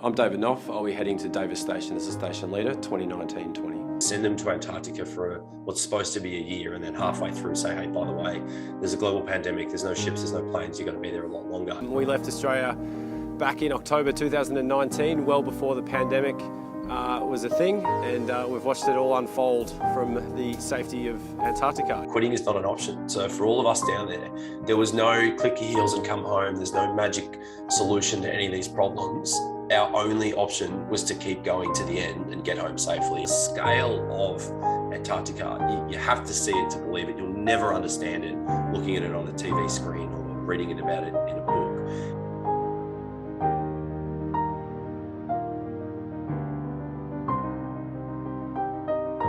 I'm David Knoff. I'll be heading to Davis Station as a station leader, 2019-20. Send them to Antarctica for what's supposed to be a year, and then halfway through say, hey, by the way, there's a global pandemic, there's no ships, there's no planes, you're going to be there a lot longer. We left Australia back in October 2019, well before the pandemic was a thing, and we've watched it all unfold from the safety of Antarctica. Quitting is not an option. So for all of us down there was no click your heels and come home. There's no magic solution to any of these problems. Our only option was to keep going to the end and get home safely. The scale of Antarctica, you have to see it to believe it. You'll never understand it looking at it on a TV screen or reading it about it in a book.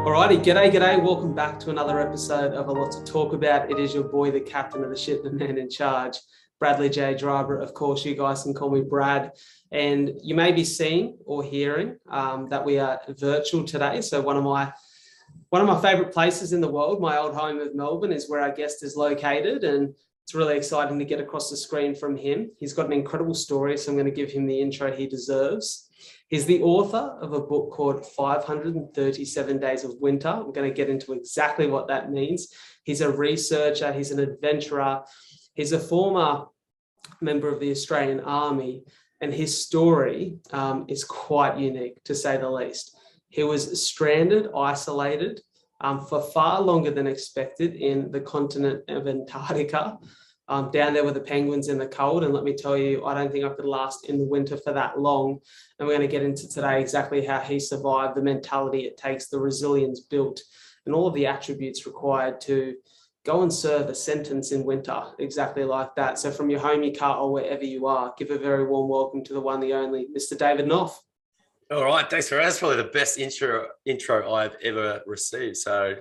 Alrighty, g'day. Welcome back to another episode of A Lot to Talk About. It is your boy, the captain of the ship, the man in charge, Bradley J. Driver. Of course, you guys can call me Brad. And you may be seeing or hearing that we are virtual today. So one of my favorite places in the world, my old home of Melbourne, is where our guest is located. And it's really exciting to get across the screen from him. He's got an incredible story, so I'm going to give him the intro he deserves. He's the author of a book called 537 Days of Winter. I'm going to get into exactly what that means. He's a researcher. He's an adventurer. He's a former member of the Australian Army, and his story is quite unique, to say the least. He was stranded, isolated for far longer than expected in the continent of Antarctica, down there with the penguins in the cold. And let me tell you, I don't think I could last in the winter for that long. And we're going to get into today exactly how he survived, the mentality it takes, the resilience built, and all of the attributes required to go and serve a sentence in winter, exactly like that. So from your home, your car, or wherever you are, give a very warm welcome to the one, the only, Mr. David Knoff. All right, thanks for that. That's probably the best intro I've ever received. So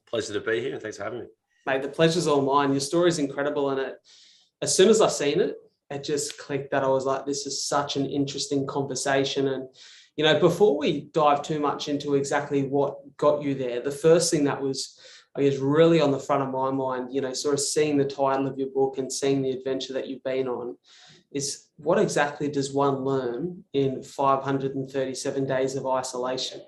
pleasure to be here, and thanks for having me. Mate, the pleasure's all mine. Your story's incredible, and as soon as I seen it, it just clicked that I was like, this is such an interesting conversation. And, you know, before we dive too much into exactly what got you there, the first thing that was, I guess, really on the front of my mind, you know, sort of seeing the title of your book and seeing the adventure that you've been on, is what exactly does one learn in 537 days of isolation?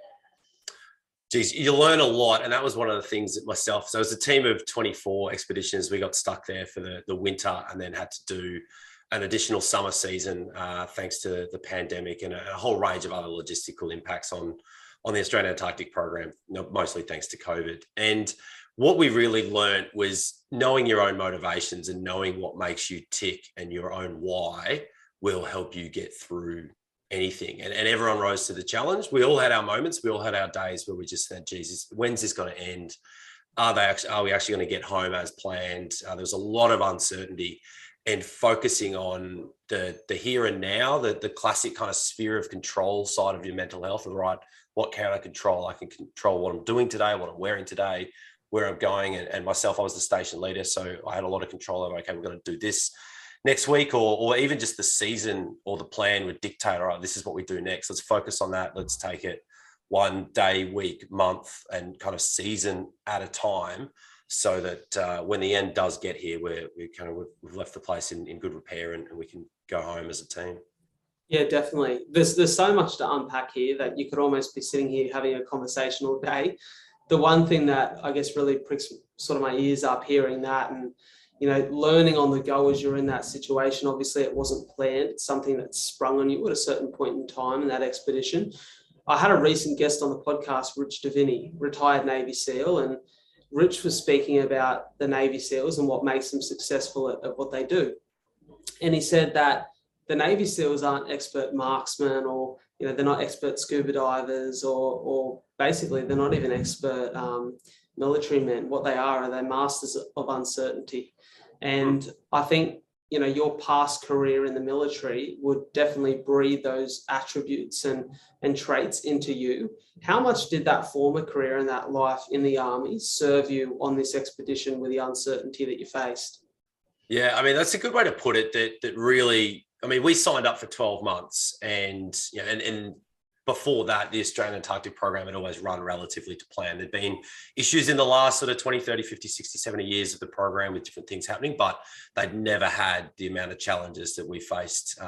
Geez, you learn a lot. And that was one of the things that myself, so it was a team of 24 expeditions. We got stuck there for the winter and then had to do an additional summer season thanks to the pandemic and a whole range of other logistical impacts on the Australian Antarctic program, mostly thanks to COVID. And what we really learned was knowing your own motivations and knowing what makes you tick and your own why will help you get through anything. And everyone rose to the challenge. We all had our moments. We all had our days where we just said, Jesus, when's this going to end? Are we actually going to get home as planned? There was a lot of uncertainty, and focusing on the here and now, the classic kind of sphere of control side of your mental health. Right, what can I control? I can control what I'm doing today, what I'm wearing today, where I'm going. And myself, I was the station leader, so I had a lot of control over, okay, we're going to do this next week, or even just the season or the plan would dictate, all right, this is what we do next. Let's focus on that. Let's take it one day, week, month, and kind of season at a time, so that when the end does get here, we've left the place in good repair and we can go home as a team. Yeah, definitely. There's so much to unpack here that you could almost be sitting here having a conversation all day. The one thing that I guess really pricks sort of my ears up hearing that, and you know, learning on the go as you're in that situation. Obviously, it wasn't planned. It's something that sprung on you at a certain point in time in that expedition. I had a recent guest on the podcast, Rich Davini, retired Navy SEAL, and Rich was speaking about the Navy SEALs and what makes them successful at what they do. And he said that the Navy SEALs aren't expert marksmen, or, you know, they're not expert scuba divers, or basically they're not even expert military men. What they are they masters of uncertainty. And I think, you know, your past career in the military would definitely breed those attributes and traits into you. How much did that former career and that life in the Army serve you on this expedition with the uncertainty that you faced? Yeah, I mean, that's a good way to put it. That really, I mean, we signed up for 12 months, and you know, and before that, the Australian Antarctic program had always run relatively to plan. There'd been issues in the last sort of 20, 30, 50, 60, 70 years of the program with different things happening, but they'd never had the amount of challenges that we faced,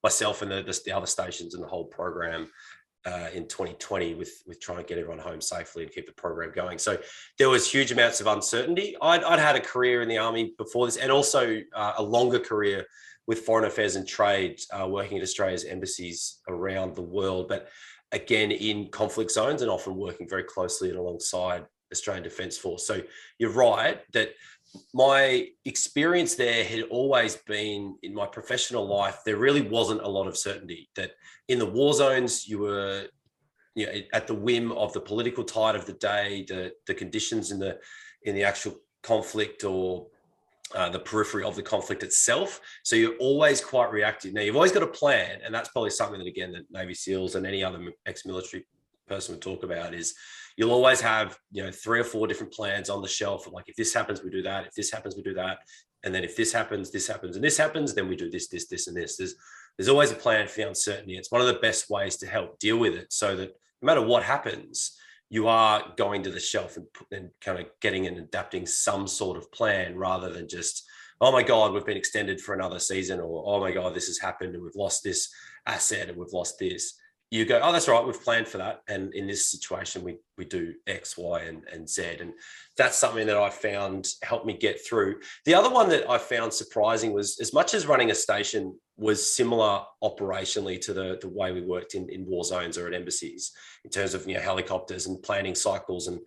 myself and the other stations and the whole program in 2020 with trying to get everyone home safely and keep the program going. So there was huge amounts of uncertainty. I'd had a career in the Army before this, and also a longer career with foreign affairs and trade, working at Australia's embassies around the world, but again, in conflict zones and often working very closely and alongside Australian Defence Force. So you're right that my experience there had always been, in my professional life, there really wasn't a lot of certainty. That in the war zones, you were at the whim of the political tide of the day, the conditions in the actual conflict, or the periphery of the conflict itself. So you're always quite reactive. Now, you've always got a plan, and that's probably something that, again, that Navy SEALs and any other ex-military person would talk about, is you'll always have 3 or 4 different plans on the shelf. Like, if this happens, we do that. If this happens, we do that. And then if this happens, and this happens, then we do this, and this. There's always a plan for the uncertainty. It's one of the best ways to help deal with it, so that no matter what happens, you are going to the shelf and kind of getting and adapting some sort of plan, rather than just, oh my God, we've been extended for another season, or oh my God, this has happened and we've lost this asset and we've lost this. You go, oh, that's all right, we've planned for that. And in this situation, we do X, Y, and Z. And that's something that I found helped me get through. The other one that I found surprising was, as much as running a station was similar operationally to the way we worked in war zones or at embassies, in terms of helicopters and planning cycles and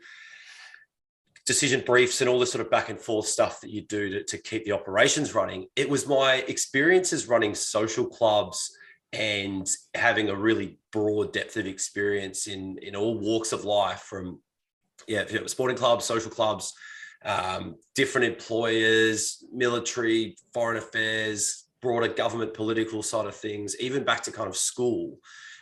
decision briefs and all this sort of back and forth stuff that you do to keep the operations running. It was my experiences running social clubs and having a really broad depth of experience in all walks of life, from sporting clubs, social clubs, different employers, military, foreign affairs, broader government, political side of things, even back to kind of school,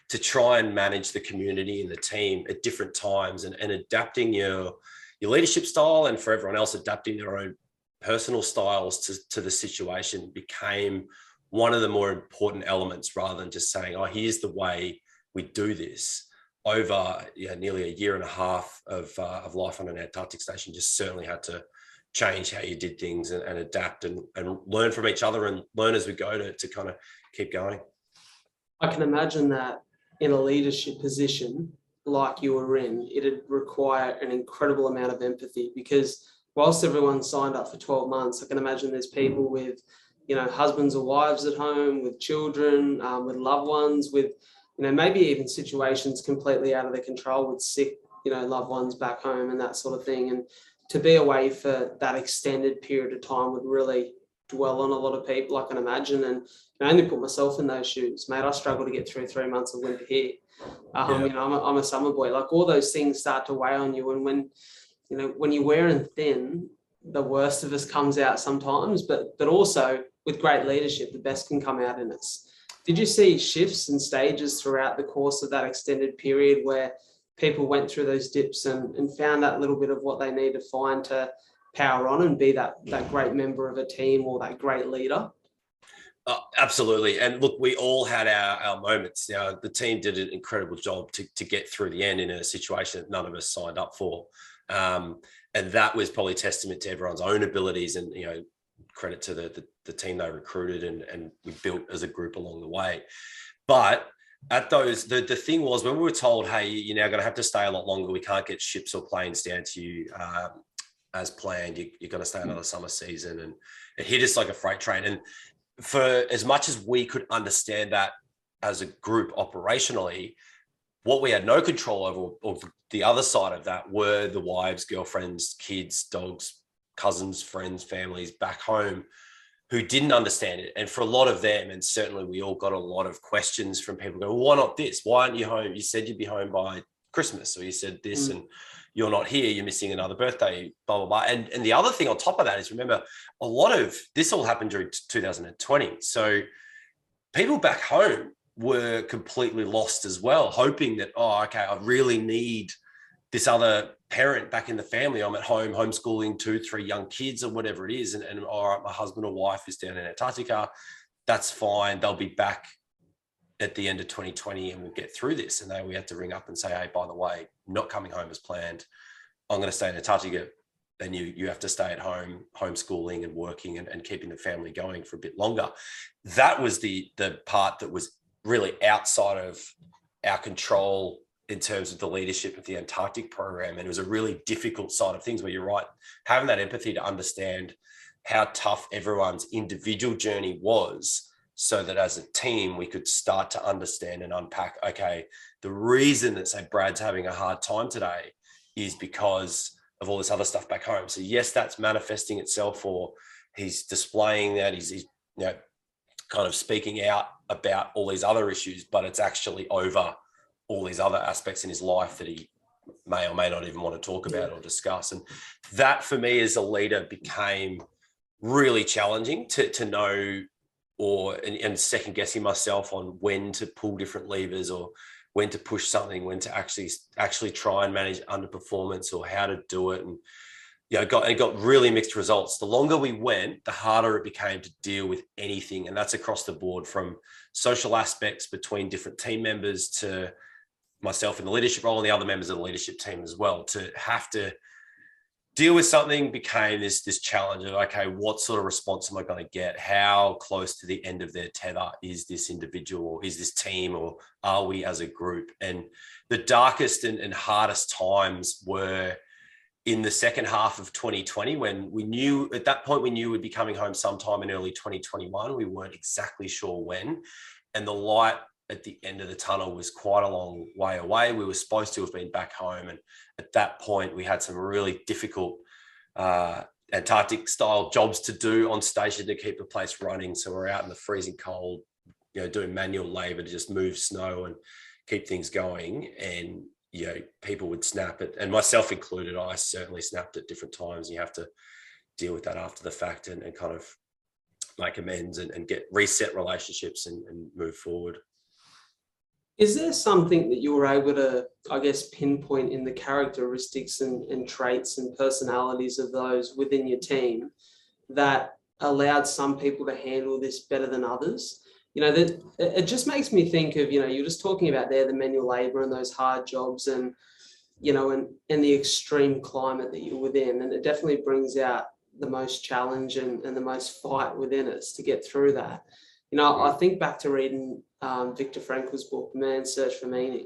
to try and manage the community and the team at different times, and adapting your leadership style, and for everyone else adapting their own personal styles to the situation became one of the more important elements, rather than just saying, oh, here's the way we do this. Over nearly a year and a half of life on an Antarctic station, just certainly had to change how you did things and adapt and learn from each other and learn as we go to kind of keep going. I can imagine that in a leadership position like you were in, it'd require an incredible amount of empathy, because whilst everyone signed up for 12 months, I can imagine there's people with husbands or wives at home, with children, with loved ones, with, maybe even situations completely out of their control with sick, loved ones back home and that sort of thing. And to be away for that extended period of time would really dwell on a lot of people, I can imagine. And I only put myself in those shoes, mate. I struggle to get through 3 months of winter here. I'm a summer boy. Like, all those things start to weigh on you. And when you're wearing thin, the worst of us comes out sometimes, but also with great leadership, the best can come out in us. Did you see shifts and stages throughout the course of that extended period where people went through those dips and found that little bit of what they need to find to power on and be that great member of a team or that great leader? Absolutely. And look, we all had our moments. The team did an incredible job to get through the end in a situation that none of us signed up for. And that was probably testament to everyone's own abilities, and credit to the team they recruited and we built as a group along the way. But at those, the thing was, when we were told, hey, you're now going to have to stay a lot longer, we can't get ships or planes down to you as planned, you're going to stay another summer season, and it hit us like a freight train. And for as much as we could understand that as a group operationally, what we had no control over, or the other side of that, were the wives, girlfriends, kids, dogs, cousins, friends, families back home who didn't understand it. And for a lot of them, and certainly we all got a lot of questions from people going, well, why not this? Why aren't you home? You said you'd be home by Christmas, or you said this, and you're not here, you're missing another birthday, blah, blah, blah. And the other thing on top of that is, remember, a lot of this all happened during 2020. So people back home were completely lost as well, hoping that, oh, okay, I really need this other parent back in the family. I'm at home homeschooling 2, 3 young kids or whatever it is. And all right, my husband or wife is down in Antarctica. That's fine. They'll be back at the end of 2020 and we'll get through this. And then we had to ring up and say, hey, by the way, not coming home as planned. I'm going to stay in Antarctica. Then you have to stay at home, homeschooling and working and keeping the family going for a bit longer. That was the part that was really outside of our control in terms of the leadership of the Antarctic program. And it was a really difficult side of things where you're right, having that empathy to understand how tough everyone's individual journey was, so that as a team, we could start to understand and unpack, okay, the reason that, say, Brad's having a hard time today is because of all this other stuff back home. So yes, that's manifesting itself, or he's displaying that, he's kind of speaking out about all these other issues, but it's actually over all these other aspects in his life that he may or may not even want to talk about or discuss. And that for me as a leader became really challenging to know, and second guessing myself on when to pull different levers or when to push something, when to actually try and manage underperformance or how to do it. And it got really mixed results. The longer we went, the harder it became to deal with anything. And that's across the board, from social aspects between different team members to myself in the leadership role and the other members of the leadership team as well. To have to deal with something became this challenge of, okay, what sort of response am I going to get? How close to the end of their tether is this individual, or is this team, or are we as a group? And the darkest and hardest times were in the second half of 2020, when we knew we'd be coming home sometime in early 2021. We weren't exactly sure when. And the light at the end of the tunnel was quite a long way away. We were supposed to have been back home. And at that point, we had some really difficult Antarctic style jobs to do on station to keep the place running. So we're out in the freezing cold, doing manual labor to just move snow and keep things going. And, people would snap it, and myself included. I certainly snapped at different times. You have to deal with that after the fact and kind of make amends and get reset relationships and move forward. Is there something that you were able to, I guess, pinpoint in the characteristics and traits and personalities of those within your team that allowed some people to handle this better than others? That it just makes me think of, you're just talking about there the manual labor and those hard jobs and, and the extreme climate that you're within. And it definitely brings out the most challenge and the most fight within us to get through that. I think back to reading Viktor Frankl's book, Man's Search for Meaning.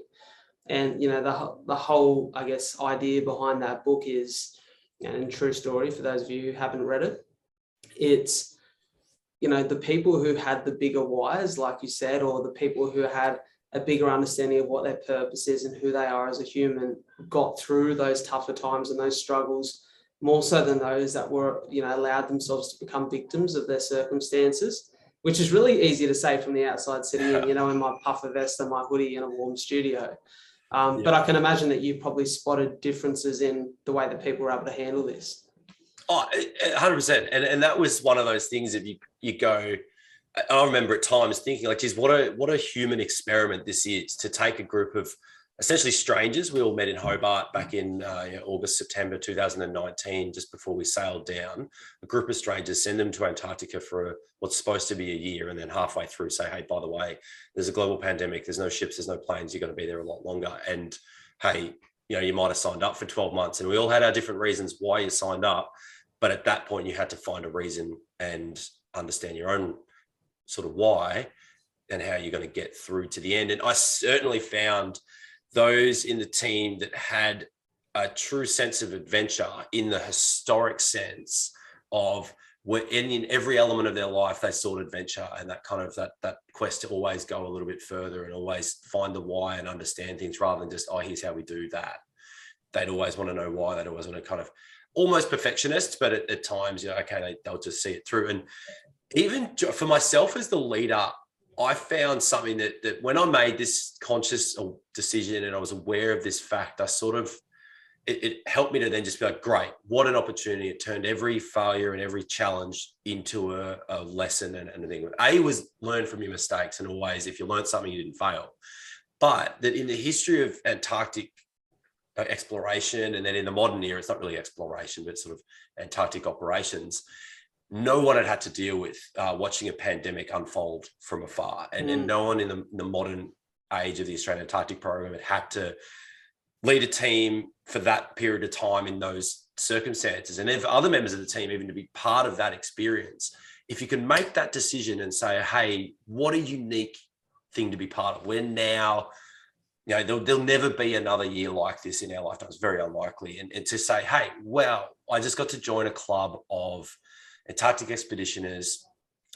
And, the whole, I guess, idea behind that book is, and true story for those of you who haven't read it, it's, the people who had the bigger whys, like you said, or the people who had a bigger understanding of what their purpose is and who they are as a human, got through those tougher times and those struggles more so than those that were, allowed themselves to become victims of their circumstances, which is really easy to say from the outside, sitting in, in my puffer vest and my hoodie in a warm studio. But I can imagine that you probably spotted differences in the way that people were able to handle this. Oh, 100%. And that was one of those things that you go, I remember at times thinking like, geez, what a human experiment this is, to take a group of essentially strangers. We all met in Hobart back in August, September 2019, just before we sailed down. A group of strangers, send them to Antarctica for what's supposed to be a year, and then halfway through say, hey, by the way, there's a global pandemic, there's no ships, there's no planes, you're going to be there a lot longer. And hey, you might have signed up for 12 months, and we all had our different reasons why you signed up. But at that point, you had to find a reason and understand your own sort of why and how you're going to get through to the end. And I certainly found those in the team that had a true sense of adventure in the historic sense of, in every element of their life, they sought adventure, and that kind of that quest to always go a little bit further and always find the why and understand things rather than just, oh, here's how we do that. They'd always want to know why. They'd always want to kind of almost perfectionist, but at times, they'll just see it through. And even for myself as the leader, I found something that when I made this conscious decision and I was aware of this fact, I sort of, it helped me to then just be like, great, what an opportunity. It turned every failure and every challenge into a lesson and a thing. A was learn from your mistakes, and always, if you learned something, you didn't fail. But that in the history of Antarctic exploration, and then in the modern era, it's not really exploration, but sort of Antarctic operations, no one had to deal with watching a pandemic unfold from afar. And no one in the modern age of the Australian Antarctic program had to lead a team for that period of time in those circumstances. And then for other members of the team, even to be part of that experience, if you can make that decision and say, hey, what a unique thing to be part of. We're now, there'll never be another year like this in our lifetime. It's very unlikely. And to say, hey, well, I just got to join a club of Antarctic expeditioners,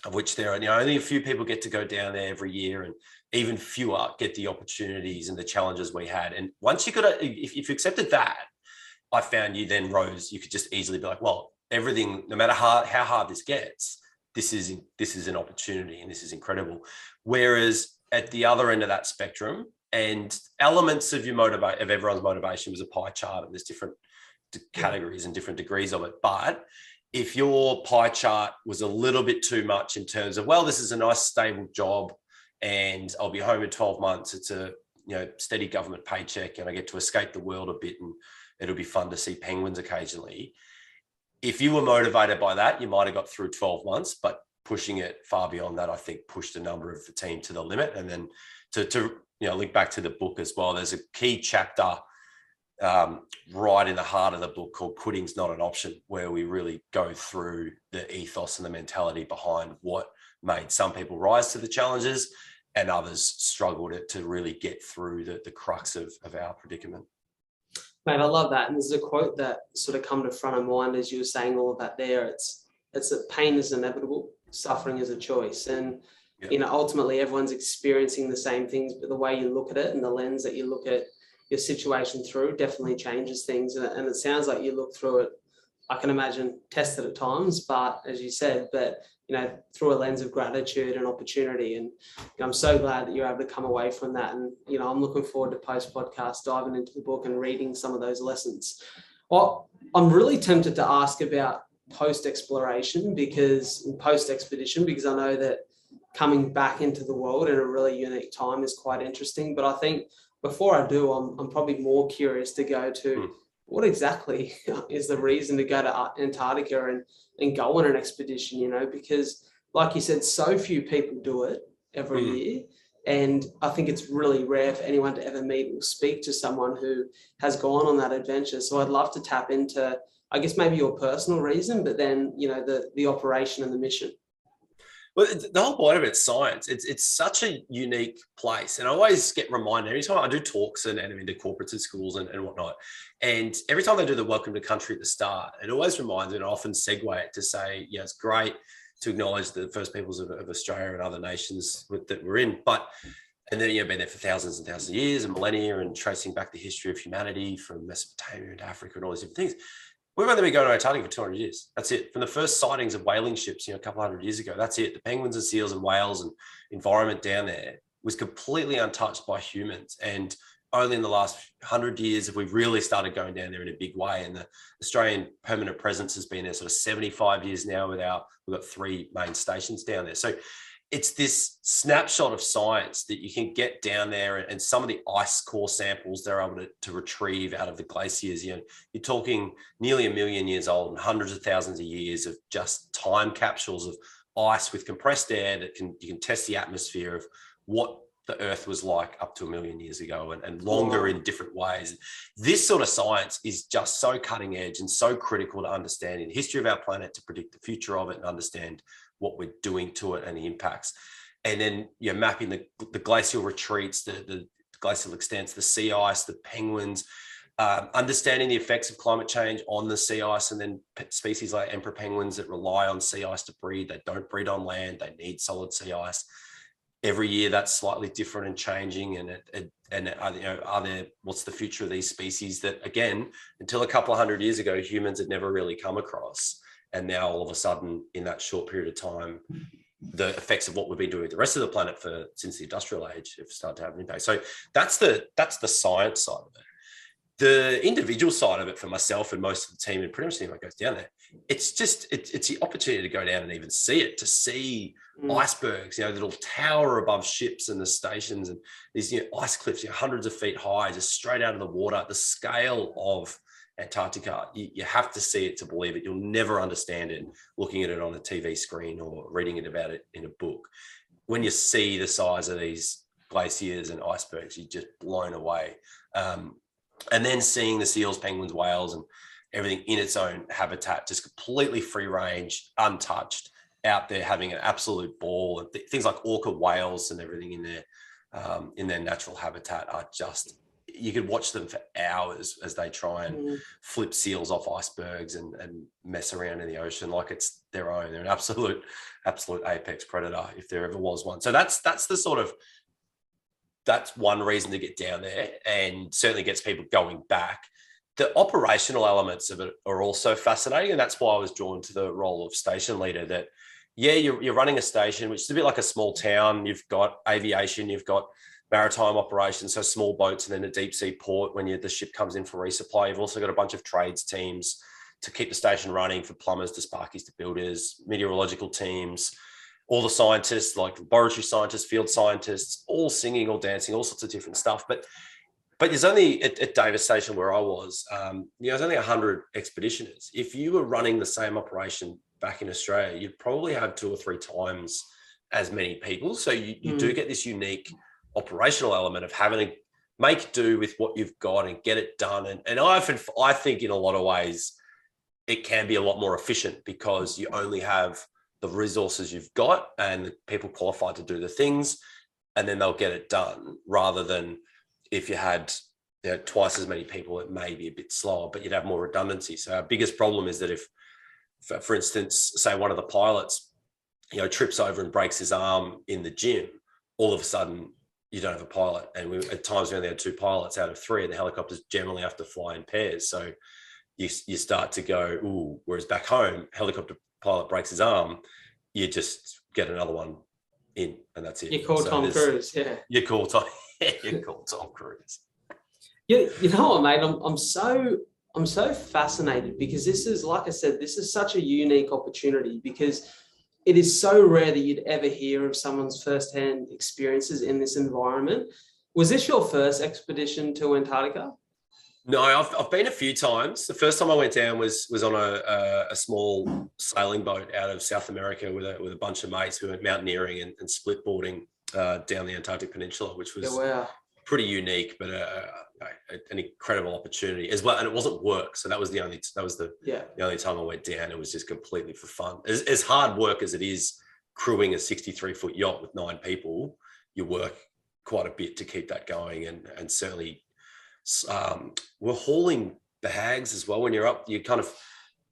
of which there are only a few people get to go down there every year, and even fewer get the opportunities and the challenges we had. And once you if you accepted that, I found you then rose, you could just easily be like, well, everything, no matter how hard this gets, this is an opportunity and this is incredible. Whereas at the other end of that spectrum, and elements of of everyone's motivation was a pie chart, and there's different categories and different degrees of it. But if your pie chart was a little bit too much in terms of, well, this is a nice stable job and I'll be home in 12 months. It's a steady government paycheck and I get to escape the world a bit and it'll be fun to see penguins occasionally. If you were motivated by that, you might have got through 12 months, but pushing it far beyond that, I think pushed a number of the team to the limit. And then to link back to the book as well, there's a key chapter right in the heart of the book called Quitting's Not an Option, where we really go through the ethos and the mentality behind what made some people rise to the challenges and others struggled to really get through the crux of our predicament. Mate, I love that. And there's a quote that sort of come to front of mind as you were saying all of that there. It's that pain is inevitable, suffering is a choice. And, ultimately everyone's experiencing the same things, but the way you look at it and the lens that you look at your situation through definitely changes things. And it sounds like you look through it, I can imagine, tested at times, but as you said, through a lens of gratitude and opportunity. And I'm so glad that you're able to come away from that. And, I'm looking forward to post-podcast diving into the book and reading some of those lessons. Well, I'm really tempted to ask about post-expedition because I know that coming back into the world in a really unique time is quite interesting. But I think before I do, I'm probably more curious to go to what exactly is the reason to go to Antarctica and go on an expedition, because like you said, so few people do it every year. And I think it's really rare for anyone to ever meet or speak to someone who has gone on that adventure. So I'd love to tap into, I guess, maybe your personal reason, but then, the operation and the mission. Well, the whole point of it's science. It's such a unique place. And I always get reminded, every time I do talks and I'm into corporates and schools and whatnot, and every time they do the welcome to country at the start, it always reminds me, and I often segue it to say, it's great to acknowledge the first peoples of Australia and other nations that we're in. And then, been there for thousands and thousands of years and millennia and tracing back the history of humanity from Mesopotamia into Africa and all these different things. We've only been going to Antarctica for 200 years. That's it. From the first sightings of whaling ships, a couple hundred years ago, that's it. The penguins and seals and whales and environment down there was completely untouched by humans. And only in the last 100 years have we really started going down there in a big way. And the Australian permanent presence has been there sort of 75 years now we've got 3 main stations down there. So it's this snapshot of science that you can get down there, and some of the ice core samples they're able to retrieve out of the glaciers. You're talking nearly 1 million years old and hundreds of thousands of years of just time capsules of ice with compressed air that you can test the atmosphere of what the Earth was like up to 1 million years ago and longer in different ways. This sort of science is just so cutting edge and so critical to understanding the history of our planet, to predict the future of it and understand what we're doing to it and the impacts. And then mapping the glacial retreats, the glacial extents, the sea ice, the penguins, understanding the effects of climate change on the sea ice, and then species like emperor penguins that rely on sea ice to breed. They don't breed on land. They need solid sea ice. Every year that's slightly different and changing. What's the future of these species that, again, until a couple of hundred years ago, humans had never really come across. And now all of a sudden, in that short period of time, the effects of what we've been doing with the rest of the planet since the industrial age have started to have an impact. So that's the science side of it. The individual side of it for myself and most of the team, and pretty much anyone goes down there, it's the opportunity to go down and even see it, to see icebergs, that'll tower above ships and the stations, and these ice cliffs, hundreds of feet high, just straight out of the water. The scale of Antarctica, you have to see it to believe it. You'll never understand it looking at it on a TV screen or reading it about it in a book. When you see the size of these glaciers and icebergs, you're just blown away. And then seeing the seals, penguins, whales, and everything in its own habitat, just completely free range, untouched, out there having an absolute ball. And things like orca whales and everything in their natural habitat are just, you could watch them for hours as they try and flip seals off icebergs and mess around in the ocean like it's their own. They're an absolute apex predator if there ever was one. So that's the sort of, that's one reason to get down there, and certainly gets people going back. The operational elements of it are also fascinating, and that's why I was drawn to the role of station leader. That, yeah, you're running a station, which is a bit like a small town. You've got aviation, you've got maritime operations, so small boats, and then a deep sea port when the ship comes in for resupply. You've also got a bunch of trades teams to keep the station running, for plumbers to sparkies to builders, meteorological teams, all the scientists, like laboratory scientists, field scientists, all singing, all dancing, all sorts of different stuff. But there's only, at Davis Station where I was, there's only 100 expeditioners. If you were running the same operation back in Australia, you'd probably have 2 or 3 times as many people. So you do get this unique operational element of having to make do with what you've got and get it done. And I think in a lot of ways, it can be a lot more efficient because you only have the resources you've got and the people qualified to do the things, and then they'll get it done, rather than if you had twice as many people, it may be a bit slower, but you'd have more redundancy. So our biggest problem is that if, for instance, say one of the pilots, trips over and breaks his arm in the gym, all of a sudden you don't have a pilot. And at times we only had 2 pilots out of 3, and the helicopters generally have to fly in pairs. So you start to go, ooh, whereas back home, helicopter pilot breaks his arm, you just get another one in, and that's it. You call Tom Cruise, yeah. You call Tom Cruise. You know what, mate? I'm so fascinated because this is, like I said, this is such a unique opportunity, because it is so rare that you'd ever hear of someone's firsthand experiences in this environment. Was this your first expedition to Antarctica? No, I've been a few times. The first time I went down was on a small sailing boat out of South America with a bunch of mates. We went mountaineering and split boarding down the Antarctic Peninsula, which was pretty unique, but an incredible opportunity as well. And it wasn't work, so that was the only time I went down. It was just completely for fun. As hard work as it is crewing a 63-foot yacht with 9 people, you work quite a bit to keep that going, and certainly. We're hauling bags as well. When you're up, you're kind of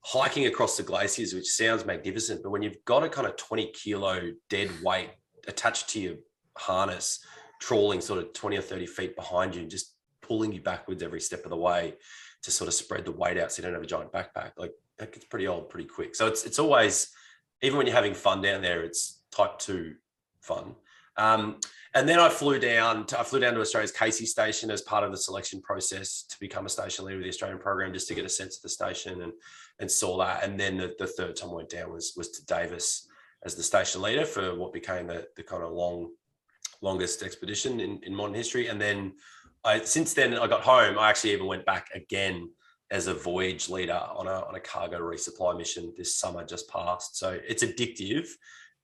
hiking across the glaciers, which sounds magnificent, but when you've got a kind of 20-kilo dead weight attached to your harness, trawling sort of 20 or 30 feet behind you, just pulling you backwards every step of the way to sort of spread the weight out so you don't have a giant backpack, like that gets pretty old pretty quick. So it's always, even when you're having fun down there, it's type 2 fun. And then I flew down to Australia's Casey station as part of the selection process to become a station leader of the Australian program, just to get a sense of the station and saw that. And then the third time I went down was to Davis as the station leader for what became the kind of longest expedition in modern history. And then since then I got home, I actually even went back again as a voyage leader on a cargo resupply mission this summer just passed. So it's addictive.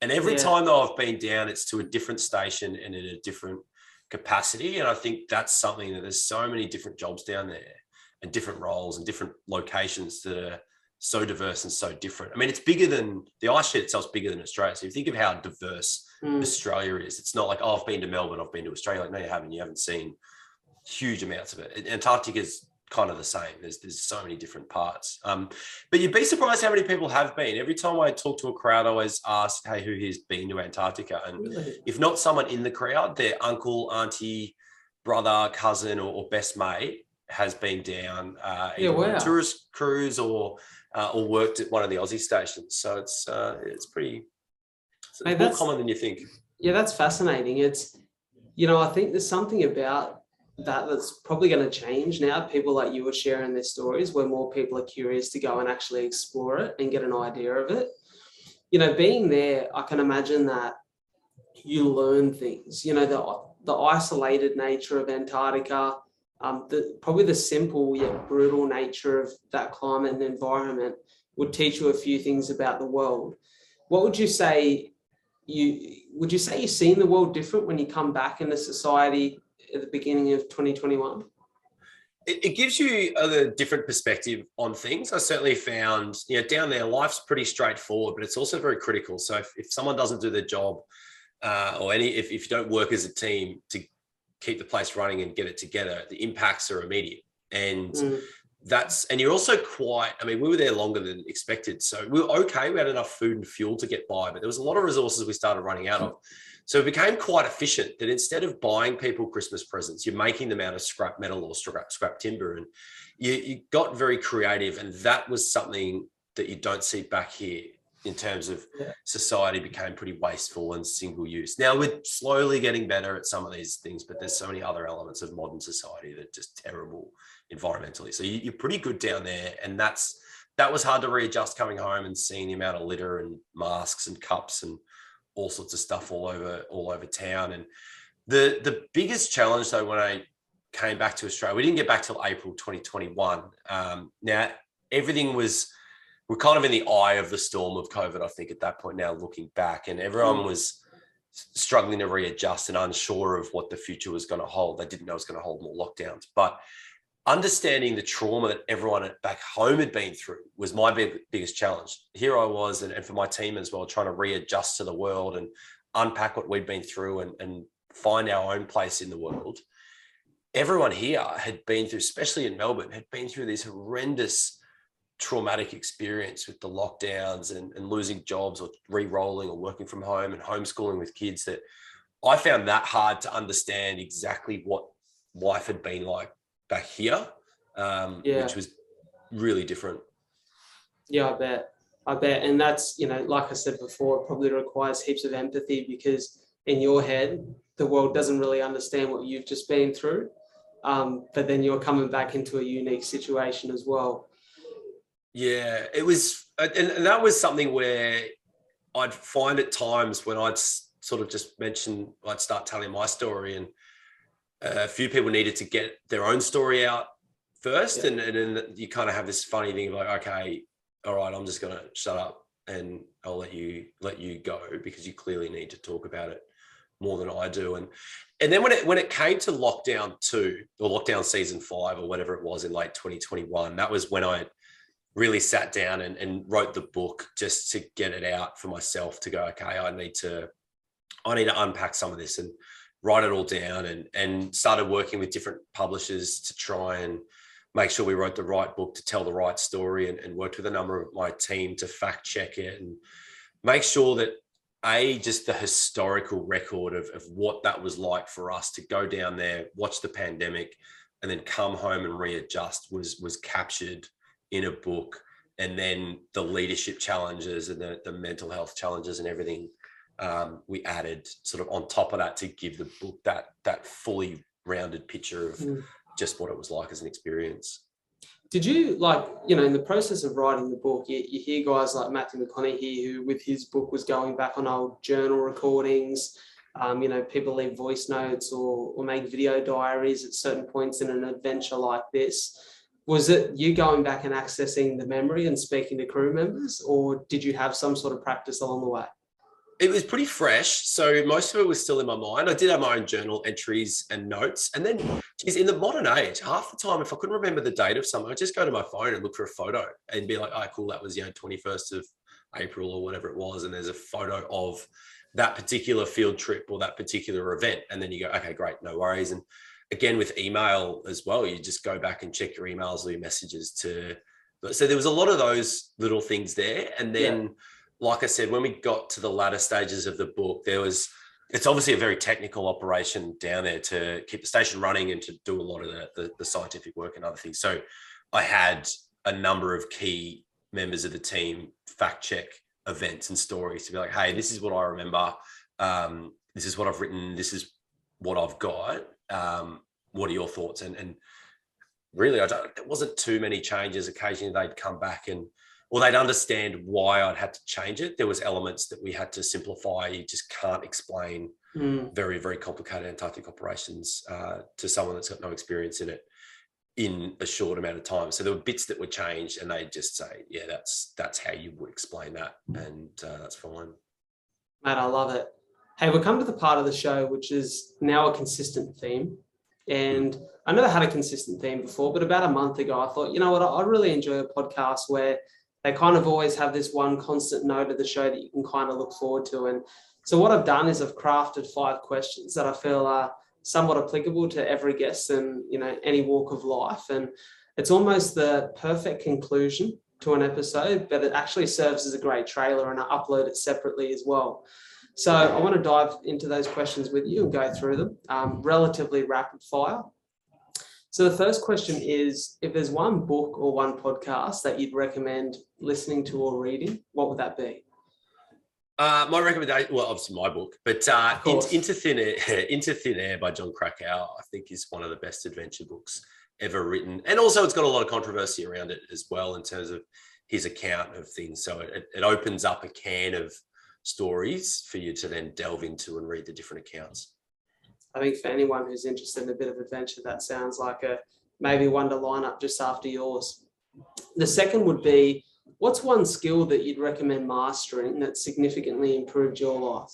And every time that I've been down, it's to a different station and in a different capacity. And I think that's something that there's so many different jobs down there and different roles and different locations that are so diverse and so different. I mean, it's bigger than, the ice sheet itself is bigger than Australia. So you think of how diverse Australia is. It's not like, oh, I've been to Melbourne, I've been to Australia. Like, no, you haven't. You haven't seen huge amounts of it. Antarctica is kind of the same. There's so many different parts. But you'd be surprised how many people have been. Every time I talk to a crowd, I always ask, hey, who here's been to Antarctica? And if not someone in the crowd, their uncle, auntie, brother, cousin, or best mate has been down either on a tourist cruise or worked at one of the Aussie stations. So it's pretty more common than you think. Yeah, that's fascinating. It's, I think there's something about that's probably going to change now. People like you are sharing their stories where more people are curious to go and actually explore it and get an idea of it. Being there, I can imagine that you learn things, the isolated nature of Antarctica, Probably the simple yet brutal nature of that climate and environment would teach you a few things about the world. What would you say? Would you say you've seen the world different when you come back into society at the beginning of 2021? It gives you a different perspective on things. I certainly found, down there, life's pretty straightforward, but it's also very critical. So if someone doesn't do their job, if you don't work as a team to keep the place running and get it together, the impacts are immediate. And and you're also we were there longer than expected. So we were okay. We had enough food and fuel to get by, but there was a lot of resources we started running out of. So it became quite efficient that instead of buying people Christmas presents, you're making them out of scrap metal or scrap timber. And you got very creative. And that was something that you don't see back here in terms of society became pretty wasteful and single use. Now we're slowly getting better at some of these things, but there's so many other elements of modern society that are just terrible environmentally. So you're pretty good down there. And that was hard to readjust coming home and seeing the amount of litter and masks and cups and all sorts of stuff all over town. And the biggest challenge though, when I came back to Australia, we didn't get back till April 2021. Now we're kind of in the eye of the storm of COVID, I think, at that point now, looking back, and everyone was struggling to readjust and unsure of what the future was going to hold. They didn't know it was going to hold more lockdowns, but understanding the trauma that everyone back home had been through was my biggest challenge. Here I was, and for my team as well, trying to readjust to the world and unpack what we'd been through and find our own place in the world. Everyone here had been through, especially in Melbourne, had been through this horrendous traumatic experience with the lockdowns and losing jobs or re-rolling or working from home and homeschooling with kids, that I found that hard to understand exactly what life had been like back here, which was really different. Yeah, I bet. And that's, like I said before, it probably requires heaps of empathy, because in your head, the world doesn't really understand what you've just been through. But then you're coming back into a unique situation as well. Yeah, it was, and that was something where I'd find at times when I'd sort of just mention, I'd start telling my story, and a few people needed to get their own story out first. And then you kind of have this funny thing of like, okay, all right, I'm just going to shut up and I'll let you go, because you clearly need to talk about it more than I do. And then when it came to lockdown 2 or lockdown season 5 or whatever it was in late 2021, that was when I really sat down and wrote the book, just to get it out for myself, to go, okay, I need to unpack some of this and write it all down, and started working with different publishers to try and make sure we wrote the right book to tell the right story, and worked with a number of my team to fact check it and make sure that just the historical record of what that was like for us to go down there, watch the pandemic, and then come home and readjust was captured in a book. And then the leadership challenges and the mental health challenges and everything we added sort of on top of that to give the book that fully rounded picture of just what it was like as an experience. Did you, in the process of writing the book, you hear guys like Matthew McConaughey, who with his book was going back on old journal recordings. People leave voice notes or make video diaries at certain points in an adventure like this. Was it you going back and accessing the memory and speaking to crew members, or did you have some sort of practice along the way? It was pretty fresh, so most of it was still in my mind. I did have my own journal entries and notes. And then, in the modern age, half the time, if I couldn't remember the date of something, I'd just go to my phone and look for a photo and be like, oh, cool, that was, 21st of April or whatever it was. And there's a photo of that particular field trip or that particular event. And then you go, okay, great, no worries. And again, with email as well, you just go back and check your emails or your messages so there was a lot of those little things there. And then, like I said, when we got to the latter stages of the book, it's obviously a very technical operation down there to keep the station running and to do a lot of the scientific work and other things. So I had a number of key members of the team fact check events and stories to be like, hey, this is what I remember. This is what I've written. This is what I've got. What are your thoughts? And really, there wasn't too many changes. Occasionally they'd come back and or they'd understand why I'd had to change it. There was elements that we had to simplify. You just can't explain very, very complicated Antarctic operations to someone that's got no experience in it in a short amount of time. So there were bits that were changed, and they'd just say, yeah, that's how you would explain that. And that's fine. Mate, I love it. Hey, we'll come to the part of the show, which is now a consistent theme. And I never had a consistent theme before, but about a month ago, I thought, you know what, I'd really enjoy a podcast where they kind of always have this one constant note of the show that you can kind of look forward to. And so what I've done is I've crafted 5 questions that I feel are somewhat applicable to every guest and, you know, any walk of life. And it's almost the perfect conclusion to an episode, but it actually serves as a great trailer, and I upload it separately as well. So I want to dive into those questions with you and go through them relatively rapid fire. So the first question is, if there's one book or one podcast that you'd recommend listening to or reading, what would that be? My recommendation, well, obviously my book, but Into Thin Air by John Krakauer, I think is one of the best adventure books ever written. And also it's got a lot of controversy around it as well in terms of his account of things. So it opens up a can of stories for you to then delve into and read the different accounts. I think for anyone who's interested in a bit of adventure, that sounds like maybe one to line up just after yours. The second would be, what's one skill that you'd recommend mastering that significantly improved your life?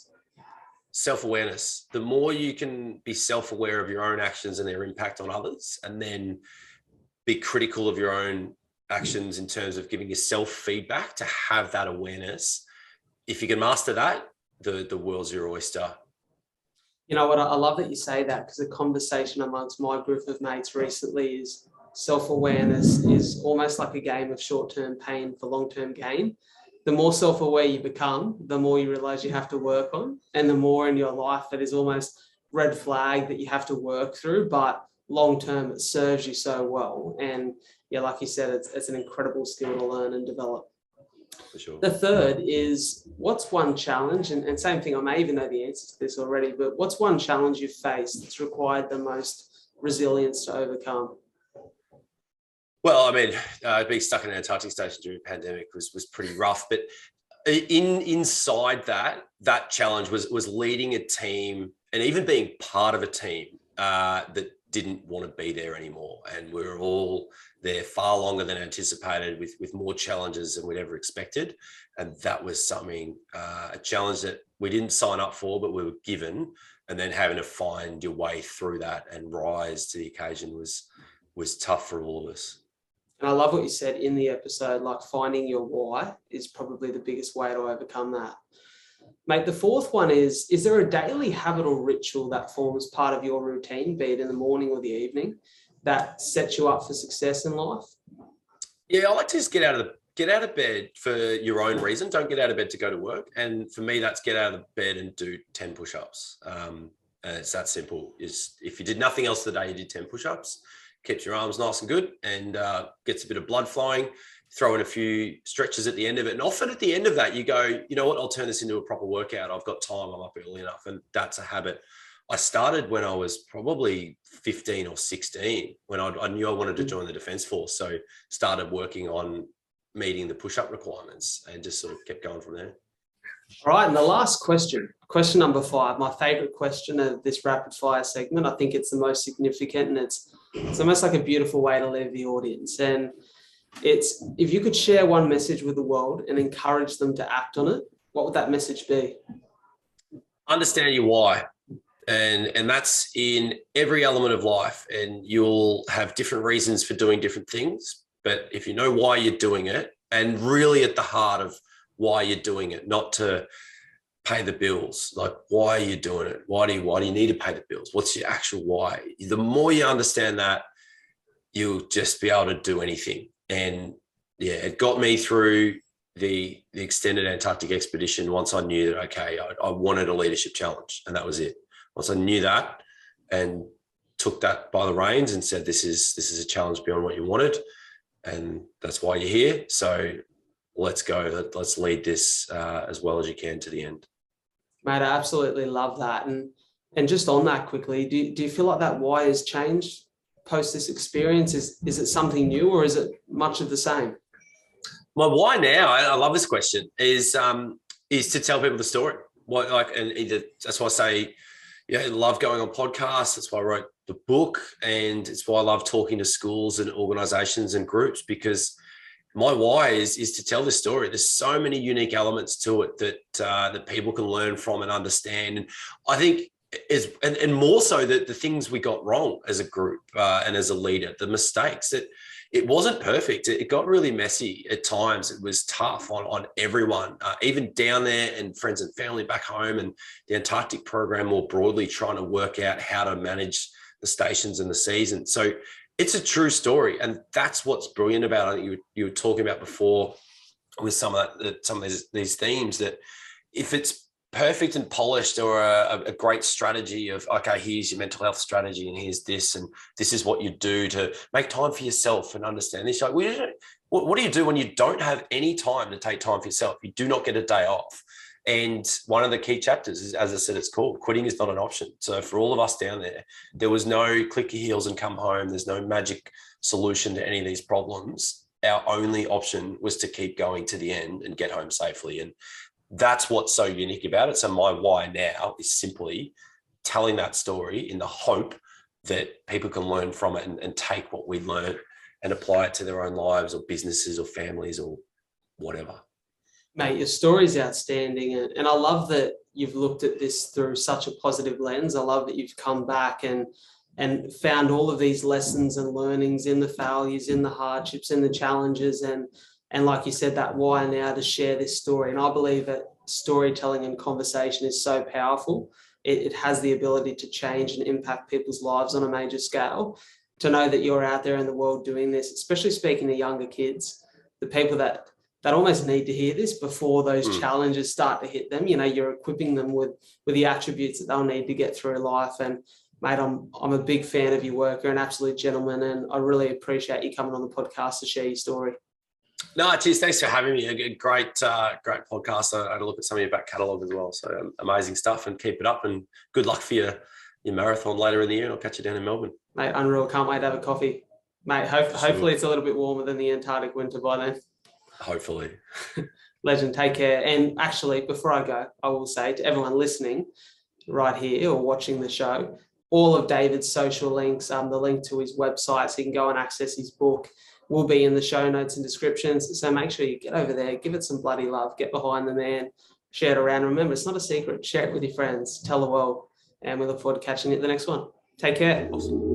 Self-awareness. The more you can be self-aware of your own actions and their impact on others, and then be critical of your own actions in terms of giving yourself feedback, to have that awareness. If you can master that, the world's your oyster. You know what? I love that you say that, because a conversation amongst my group of mates recently is self-awareness is almost like a game of short-term pain for long-term gain. The more self-aware you become, the more you realize you have to work on, and the more in your life that is almost red flag that you have to work through, but long-term it serves you so well. And yeah, like you said, it's an incredible skill to learn and develop. For sure. The third is, what's one challenge, and same thing, I may even know the answer to this already, but what's one challenge you've faced that's required the most resilience to overcome? Well, I mean, being stuck in an Antarctic station during the pandemic was pretty rough, but inside that challenge was leading a team and even being part of a team that didn't want to be there anymore. And we were all there far longer than anticipated, with more challenges than we'd ever expected. And that was something, a challenge that we didn't sign up for, but we were given, and then having to find your way through that and rise to the occasion was tough for all of us. And I love what you said in the episode, like finding your why is probably the biggest way to overcome that. Mate, the fourth one is there a daily habit or ritual that forms part of your routine, be it in the morning or the evening, that sets you up for success in life? Yeah, I like to just get out of bed for your own reason. Don't get out of bed to go to work. And for me, that's get out of bed and do 10 push-ups. And it's that simple. If you did nothing else today, you did 10 push-ups, keeps your arms nice and good, and gets a bit of blood flowing. Throw in a few stretches at the end of it. And often at the end of that, you go, you know what, I'll turn this into a proper workout. I've got time, I'm up early enough. And that's a habit. I started when I was probably 15 or 16, when I knew I wanted to join the Defence Force. So started working on meeting the push-up requirements and just sort of kept going from there. All right, and the last question number 5, my favorite question of this rapid fire segment. I think it's the most significant, and it's almost like a beautiful way to leave the audience. And it's, if you could share one message with the world and encourage them to act on it, what would that message be? Understand your why. And that's in every element of life. And you'll have different reasons for doing different things. But if you know why you're doing it, and really at the heart of why you're doing it, not to pay the bills, like why are you doing it? Why do you need to pay the bills? What's your actual why? The more you understand that, you'll just be able to do anything. And yeah, it got me through the extended Antarctic expedition once I knew that, okay, I wanted a leadership challenge, and that was it. Once I knew that and took that by the reins and said, this is a challenge beyond what you wanted, and that's why you're here. So let's go. Let's lead this as well as you can to the end. Mate, I absolutely love that. And just on that quickly, do you feel like that why has changed post this experience? Is it something new, or is it much of the same? My why now, I love this question, is to tell people the story. That's why I say, I love going on podcasts. That's why I wrote the book, and it's why I love talking to schools and organizations and groups, because my why is to tell this story. There's so many unique elements to it that people can learn from and understand. And I think and more so that the things we got wrong as a group and as a leader, the mistakes that it wasn't perfect. It got really messy at times. It was tough on everyone, even down there, and friends and family back home, and the Antarctic program more broadly, trying to work out how to manage the stations and the season. So it's a true story, and that's what's brilliant about it. You were talking about before with some of these themes, that if it's perfect and polished, or a great strategy of, okay, here's your mental health strategy, and here's this, and this is what you do to make time for yourself and understand this. Like, what do you do when you don't have any time to take time for yourself? You do not get a day off. And one of the key chapters is, as I said, it's called Quitting is Not an Option. So for all of us down there was no click your heels and come home. There's no magic solution to any of these problems. Our only option was to keep going to the end and get home safely. And that's what's so unique about it. So my why now is simply telling that story in the hope that people can learn from it and take what we learned and apply it to their own lives or businesses or families or whatever. Mate, your story's outstanding. And I love that you've looked at this through such a positive lens. I love that you've come back and found all of these lessons and learnings in the failures, in the hardships, in the challenges. And like you said, that why now to share this story. And I believe that storytelling and conversation is so powerful. It has the ability to change and impact people's lives on a major scale. To know that you're out there in the world doing this, especially speaking to younger kids, the people that almost need to hear this before those challenges start to hit them. You're equipping them with the attributes that they'll need to get through life. And mate, I'm a big fan of your work. You're an absolute gentleman, and I really appreciate you coming on the podcast to share your story. No, cheers. Thanks for having me. A great podcast. I had a look at some of your back catalogue as well. So amazing stuff, and keep it up, and good luck for your marathon later in the year. And I'll catch you down in Melbourne. Mate, unreal. Can't wait to have a coffee. Mate, hopefully it's a little bit warmer than the Antarctic winter by then. Hopefully. Legend, take care. And actually, before I go, I will say to everyone listening right here or watching the show, all of David's social links, the link to his website so you can go and access his book, will be in the show notes and descriptions. So make sure you get over there, give it some bloody love, get behind the man, share it around. Remember, it's not a secret. Share it with your friends, tell the world. And we look forward to catching you at the next one. Take care. Awesome.